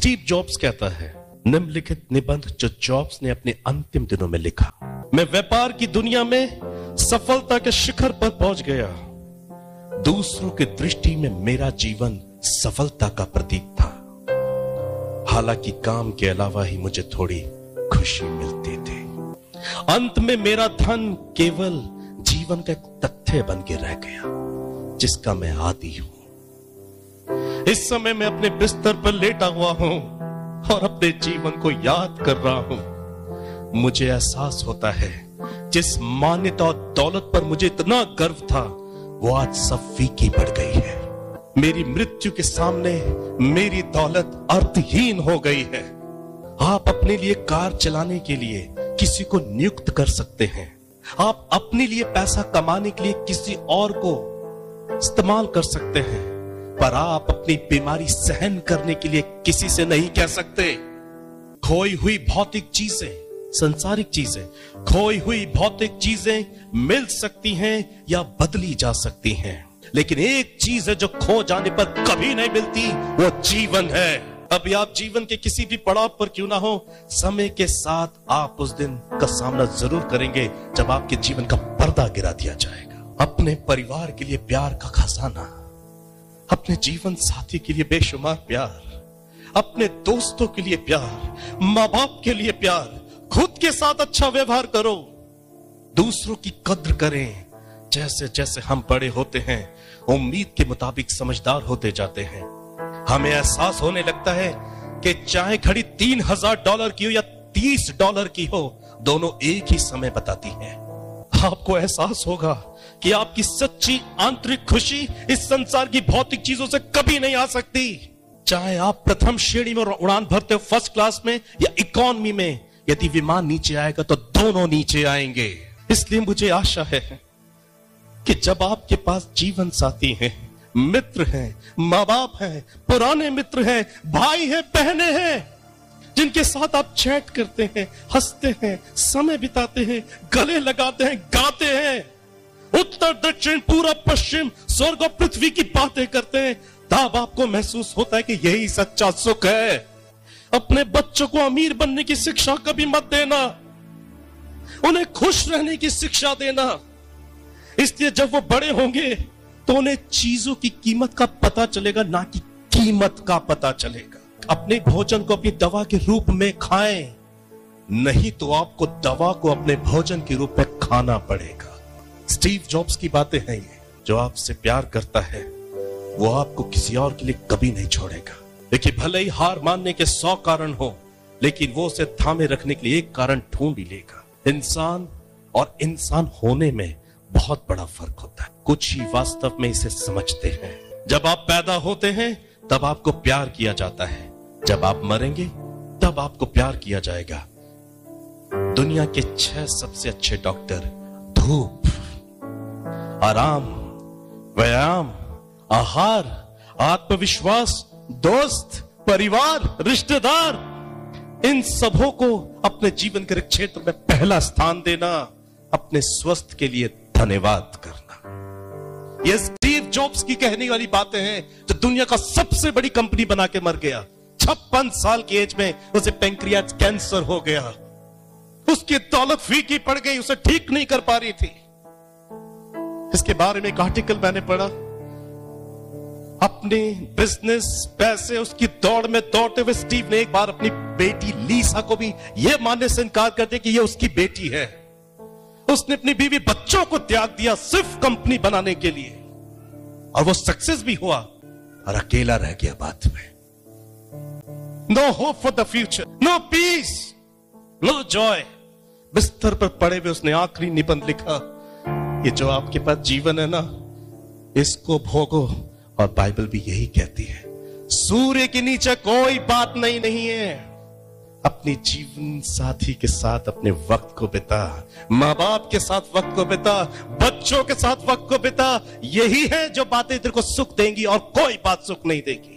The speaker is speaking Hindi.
स्टीव जॉब्स कहता है, निम्नलिखित निबंध जो जॉब्स ने अपने अंतिम दिनों में लिखा। मैं व्यापार की दुनिया में सफलता के शिखर पर पहुंच गया। दूसरों की दृष्टि में मेरा जीवन सफलता का प्रतीक था। हालांकि काम के अलावा ही मुझे थोड़ी खुशी मिलती थी। अंत में मेरा धन केवल जीवन का एक तथ्य बन के रह गया जिसका मैं आदी हूं। इस समय मैं अपने बिस्तर पर लेटा हुआ हूं और अपने जीवन को याद कर रहा हूं। मुझे एहसास होता है जिस मान्यता और दौलत पर मुझे इतना गर्व था वो आज सब फीकी पड़ गई है। मेरी मृत्यु के सामने मेरी दौलत अर्थहीन हो गई है। आप अपने लिए कार चलाने के लिए किसी को नियुक्त कर सकते हैं। आप अपने लिए पैसा कमाने के लिए किसी और को इस्तेमाल कर सकते हैं, पर आप अपनी बीमारी सहन करने के लिए किसी से नहीं कह सकते। खोई हुई भौतिक चीजें, संसारिक चीजें, खोई हुई भौतिक चीजें मिल सकती हैं या बदली जा सकती हैं, लेकिन एक चीज है जो खो जाने पर कभी नहीं मिलती, वो जीवन है। अभी आप जीवन के किसी भी पड़ाव पर क्यों ना हो, समय के साथ आप उस दिन का सामना जरूर करेंगे जब आपके जीवन का पर्दा गिरा दिया जाएगा। अपने परिवार के लिए प्यार का खजाना, अपने जीवन साथी के लिए बेशुमार प्यार, अपने दोस्तों के लिए प्यार, माँ बाप के लिए प्यार, खुद के साथ अच्छा व्यवहार करो, दूसरों की कद्र करें। जैसे जैसे हम बड़े होते हैं उम्मीद के मुताबिक समझदार होते जाते हैं। हमें एहसास होने लगता है कि चाहे घड़ी $3000 की हो या $30 की हो, दोनों एक ही समय बताती है। आपको एहसास होगा कि आपकी सच्ची आंतरिक खुशी इस संसार की भौतिक चीजों से कभी नहीं आ सकती। चाहे आप प्रथम श्रेणी में उड़ान भरते हो फर्स्ट क्लास में या इकोनॉमी में, यदि विमान नीचे आएगा तो दोनों नीचे आएंगे। इसलिए मुझे आशा है कि जब आपके पास जीवन साथी हैं, मित्र हैं, माँ बाप हैं, पुराने मित्र हैं, भाई हैं, बहनें हैं, जिनके साथ आप चैट करते हैं, हंसते हैं, समय बिताते हैं, गले लगाते हैं, गाते हैं, उत्तर दक्षिण पूरब पश्चिम स्वर्ग और पृथ्वी की बातें करते हैं, तब आपको महसूस होता है कि यही सच्चा सुख है। अपने बच्चों को अमीर बनने की शिक्षा कभी मत देना, उन्हें खुश रहने की शिक्षा देना। इसलिए जब वो बड़े होंगे तो उन्हें चीजों की कीमत का पता चलेगा, ना कि कीमत का पता चलेगा। अपने भोजन को अपनी दवा के रूप में खाएं, नहीं तो आपको दवा को अपने भोजन के रूप में खाना पड़ेगा। स्टीव जॉब्स की बातें हैं ये। जो आपसे प्यार करता है वो आपको किसी और के लिए कभी नहीं छोड़ेगा। देखिए, भले ही हार मानने के 100 कारण हो, लेकिन वो उसे थामे रखने के लिए एक कारण ढूंढ ही लेगा। इंसान और इंसान होने में बहुत बड़ा फर्क होता है। कुछ ही वास्तव में इसे समझते हैं। जब आप पैदा होते हैं तब आपको प्यार किया जाता है, जब आप मरेंगे तब आपको प्यार किया जाएगा। दुनिया के 6 सबसे अच्छे डॉक्टर धूप, आराम, व्यायाम, आहार, आत्मविश्वास, दोस्त, परिवार, रिश्तेदार, इन सबों को अपने जीवन के क्षेत्र में पहला स्थान देना, अपने स्वास्थ्य के लिए धन्यवाद करना। ये स्टीव जॉब्स की कहने वाली बातें हैं जो दुनिया का सबसे बड़ी कंपनी बना के मर गया। 56 साल की एज में उसे पैंक्रियाज कैंसर हो गया। उसकी दौलत फीकी पड़ गई, उसे ठीक नहीं कर पा रही थी। इसके बारे में एक आर्टिकल मैंने पढ़ा। अपने बिजनेस, पैसे, उसकी दौड़ में दौड़ते हुए स्टीव ने एक बार अपनी बेटी लीसा को भी यह मानने से इनकार कर दिया कि यह उसकी बेटी है। उसने अपनी बीवी बच्चों को त्याग दिया सिर्फ कंपनी बनाने के लिए, और वो सक्सेस भी हुआ और अकेला रह गया बाद में। No hope for the future, no peace, no joy. बिस्तर पर पड़े हुए उसने आखिरी निबंध लिखा, ये जो आपके पास जीवन है ना, इसको भोगो। और बाइबल भी यही कहती है, सूर्य के नीचे कोई बात नहीं है। अपनी जीवन साथी के साथ अपने वक्त को बिता, माँ बाप के साथ वक्त को बिता, बच्चों के साथ वक्त को बिता। यही है जो बातें तेरे को सुख देंगी और कोई बात सुख नहीं देगी।